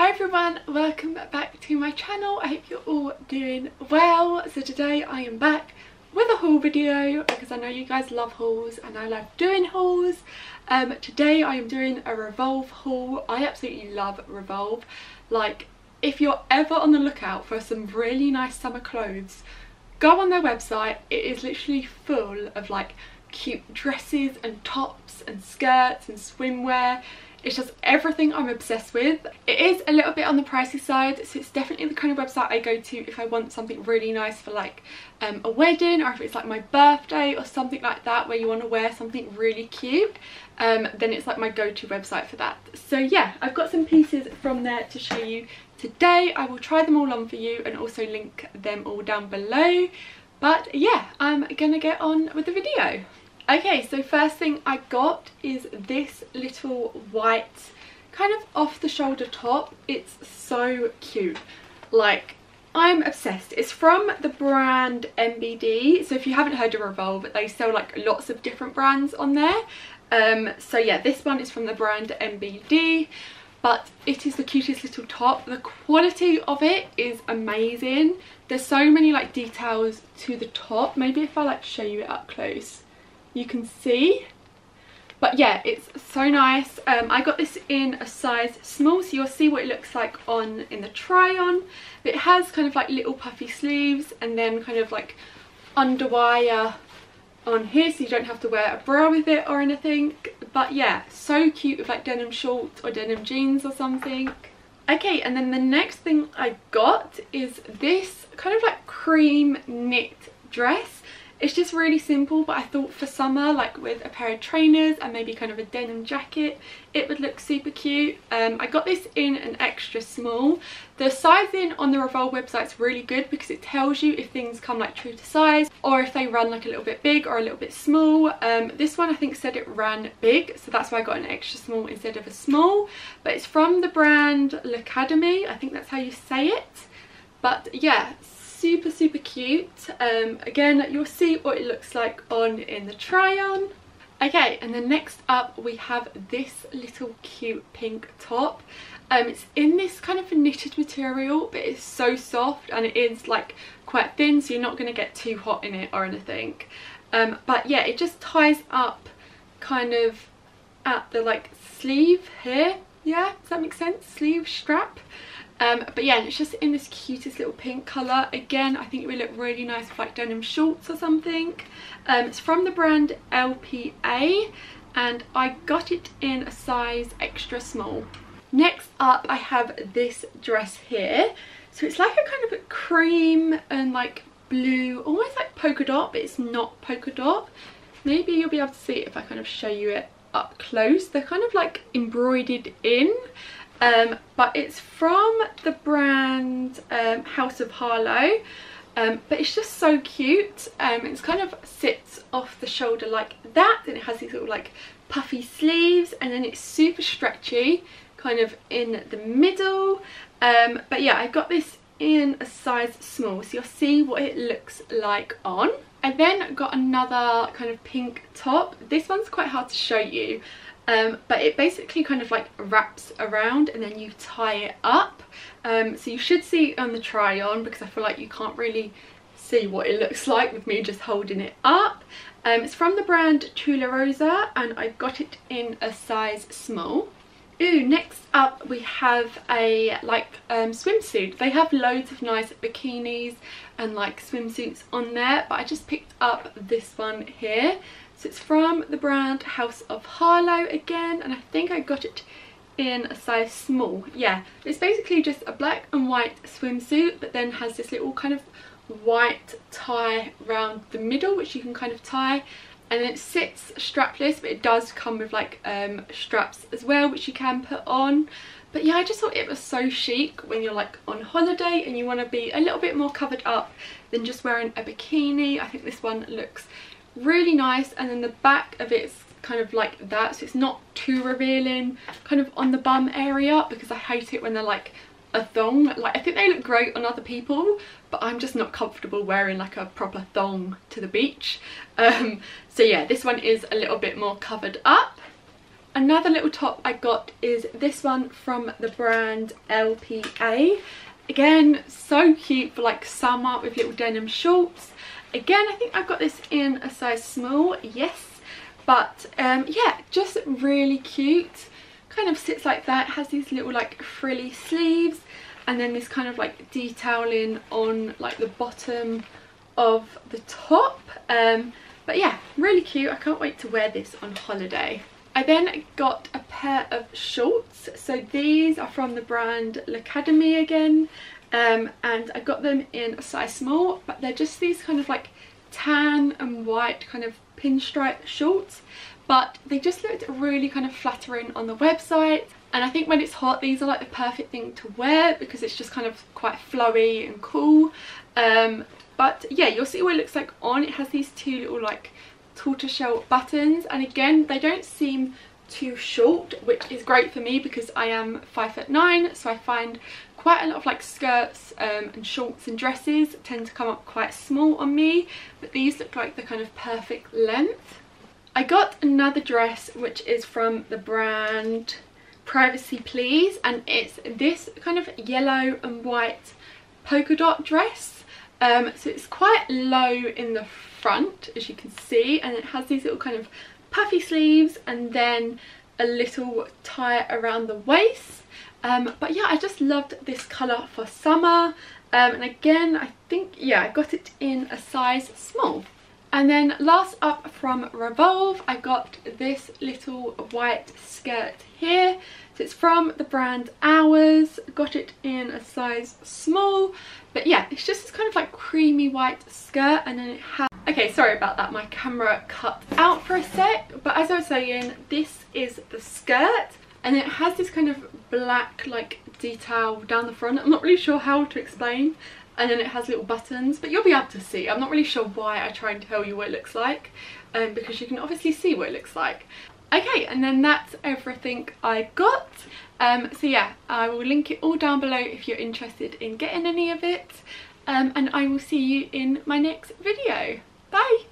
Hi everyone, welcome back to my channel. I hope you're all doing well. So today I am back with a haul video because I know you guys love hauls and I love doing hauls. Today I am doing a Revolve haul. I absolutely love Revolve. Like, if you're ever on the lookout for some really nice summer clothes, go on their website. It is literally full of like cute dresses and tops and skirts and swimwear. It's just everything I'm obsessed with. It is a little bit on the pricey side, so it's definitely the kind of website I go to if I want something really nice for like a wedding, or if it's like my birthday or something like that where you want to wear something really cute. Then it's like my go-to website for that. So yeah, I've got some pieces from there to show you today. I will try them all on for you and also link them all down below. But yeah, I'm gonna get on with the video. Okay, so first thing I got is this little white kind of off the shoulder top. It's so cute. Like, I'm obsessed. It's from the brand MBD. So if you haven't heard of Revolve, they sell like lots of different brands on there. So yeah, this one is from the brand MBD, but it is the cutest little top. The quality of it is amazing. There's so many like details to the top. Maybe if I like show you it up close, you can see. But yeah, it's so nice. I got this in a size small, so you'll see what it looks like on in the try on. But it has kind of like little puffy sleeves and then kind of like underwire on here, so you don't have to wear a bra with it or anything. But yeah, so cute with like denim shorts or denim jeans or something. Okay, and then the next thing I got is this kind of like cream knit dress. It's just really simple, but I thought for summer, like with a pair of trainers and maybe kind of a denim jacket, it would look super cute. I got this in an extra small. The sizing on the Revolve website is really good because it tells you if things come like true to size or if they run like a little bit big or a little bit small. This one I think said it ran big, so that's why I got an extra small instead of a small. But it's from the brand L'Academy, I think that's how you say it. But yeah, super cute. Again, you'll see what it looks like on in the try on. Okay, and then next up we have this little cute pink top. It's in this kind of a knitted material, but it's so soft and it is like quite thin, so you're not going to get too hot in it or anything. But yeah, it just ties up kind of at the like sleeve here. Yeah, does that make sense? Sleeve strap. But yeah, it's just in this cutest little pink colour. Again, I think it would look really nice with like denim shorts or something. It's from the brand LPA and I got it in a size extra small. Next up I have this dress here. So it's like a kind of a cream and like blue, almost like polka dot, but it's not polka dot. Maybe you'll be able to see it if I kind of show you it up close. They're kind of like embroidered in. But it's from the brand House of HARLOW, but it's just so cute. It's kind of sits off the shoulder like that, and it has these little like puffy sleeves, and then it's super stretchy kind of in the middle. But yeah, I got this in a size small, so you'll see what it looks like on. I then got another kind of pink top. This one's quite hard to show you. But it basically kind of like wraps around and then you tie it up. So you should see it on the try on because I feel like you can't really see what it looks like with me just holding it up. It's from the brand TULAROSA and I got it in a size small. Ooh, next up we have a like swimsuit. They have loads of nice bikinis and like swimsuits on there, but I just picked up this one here. So it's from the brand House of HARLOW again, and I think I got it in a size small. Yeah, it's basically just a black and white swimsuit, but then has this little kind of white tie around the middle, which you can kind of tie, and then it sits strapless, but it does come with like straps as well, which you can put on. But yeah, I just thought it was so chic when you're like on holiday and you want to be a little bit more covered up than just wearing a bikini. I think this one looks really nice, and then the back of it's kind of like that, so it's not too revealing kind of on the bum area, because I hate it when they're like a thong. Like, I think they look great on other people, but I'm just not comfortable wearing like a proper thong to the beach. So yeah, this one is a little bit more covered up. another little top I got is this one from the brand LPA. Again, so cute for like summer with little denim shorts. Again, I think I got this in a size small, yes, but yeah, just really cute. Kind of sits like that, has these little like frilly sleeves, and then this kind of like detailing on like the bottom of the top. But yeah, really cute. I can't wait to wear this on holiday. I then got a pair of shorts. So these are from the brand L'Academie again, and I got them in a size small, but they're just these kind of like tan and white kind of pinstripe shorts, but they just looked really kind of flattering on the website. And I think when it's hot, these are like the perfect thing to wear because it's just kind of quite flowy and cool. But yeah, you'll see what it looks like on. It has these two little like tortoiseshell buttons, and again, they don't seem too short, which is great for me because I am 5'9", so I find quite a lot of like skirts and shorts and dresses tend to come up quite small on me, but these look like the kind of perfect length. I got another dress which is from the brand Privacy Please, and it's this kind of yellow and white polka dot dress. So it's quite low in the front, as you can see, and it has these little kind of puffy sleeves and then a little tie around the waist. But yeah, I just loved this colour for summer, and again, I think, yeah, I got it in a size small. And then last up from Revolve, I got this little white skirt here. So it's from the brand Hours. Got it in a size small, but yeah, it's just this kind of like creamy white skirt, and then it has, okay, sorry about that, my camera cut out for a sec, but as I was saying, this is the skirt, and it has this kind of black like detail down the front. I'm not really sure how to explain, and then it has little buttons, but you'll be able to see. I'm not really sure why I try and tell you what it looks like, because you can obviously see what it looks like. Okay, and then that's everything I got. So yeah, I will link it all down below if you're interested in getting any of it, and I will see you in my next video. Bye!